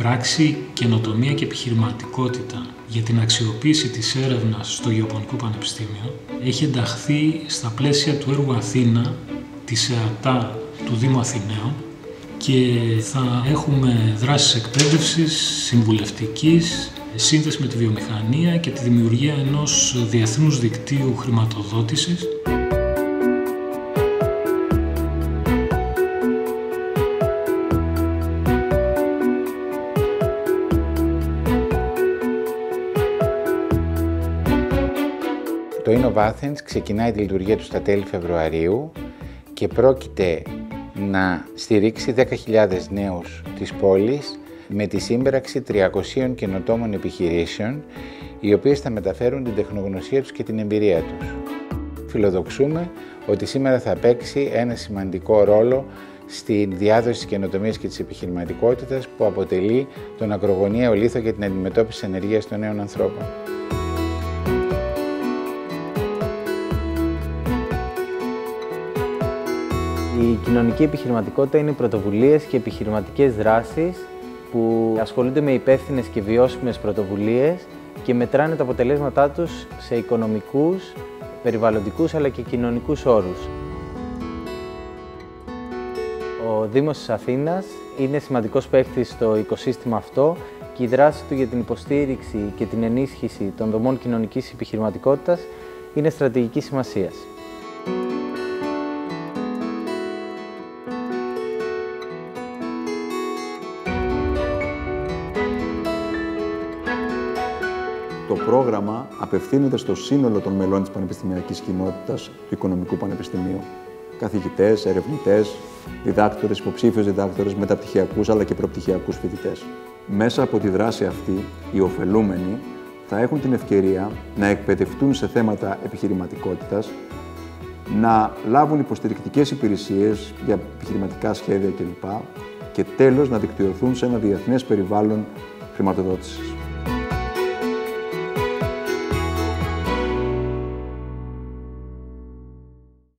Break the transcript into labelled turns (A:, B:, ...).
A: πράξη Καινοτομία και Επιχειρηματικότητα για την αξιοποίηση της έρευνας στο Γεωπονικό Πανεπιστήμιο έχει ενταχθεί στα πλαίσια του έργου Αθήνα της ΕΑΤΑ του Δήμου Αθηναίων και θα έχουμε δράσεις εκπαίδευσης, συμβουλευτικής, σύνδεση με τη βιομηχανία και τη δημιουργία ενός διεθνούς δικτύου χρηματοδότησης.
B: Το Innov Athens ξεκινάει τη λειτουργία του στα τέλη Φεβρουαρίου και πρόκειται να στηρίξει 10.000 νέους της πόλης με τη σύμπραξη 300 καινοτόμων επιχειρήσεων, οι οποίες θα μεταφέρουν την τεχνογνωσία τους και την εμπειρία τους. Φιλοδοξούμε ότι σήμερα θα παίξει ένα σημαντικό ρόλο στη διάδοση της καινοτομίας και της επιχειρηματικότητας που αποτελεί τον ακρογωνιαίο λίθο για την αντιμετώπιση της ανεργίας των νέων ανθρώπων.
C: Η κοινωνική επιχειρηματικότητα είναι πρωτοβουλίες και επιχειρηματικές δράσεις που ασχολούνται με υπεύθυνες και βιώσιμες πρωτοβουλίες και μετράνε τα αποτελέσματά τους σε οικονομικούς, περιβαλλοντικούς αλλά και κοινωνικούς όρους. Ο Δήμος της Αθήνας είναι σημαντικός παίκτης στο οικοσύστημα αυτό και η δράση του για την υποστήριξη και την ενίσχυση των δομών κοινωνικής επιχειρηματικότητας είναι στρατηγικής σημασίας.
D: Το πρόγραμμα απευθύνεται στο σύνολο των μελών της πανεπιστημιακής κοινότητας του Οικονομικού Πανεπιστημίου. Καθηγητές, ερευνητές, διδάκτορες, υποψήφιους διδάκτορες, μεταπτυχιακούς αλλά και προπτυχιακούς φοιτητές. Μέσα από τη δράση αυτή, οι ωφελούμενοι θα έχουν την ευκαιρία να εκπαιδευτούν σε θέματα επιχειρηματικότητας, να λάβουν υποστηρικτικές υπηρεσίες για επιχειρηματικά σχέδια κλπ. Και τέλος να δικτυωθούν σε ένα διεθνές περιβάλλον χρηματοδότησης.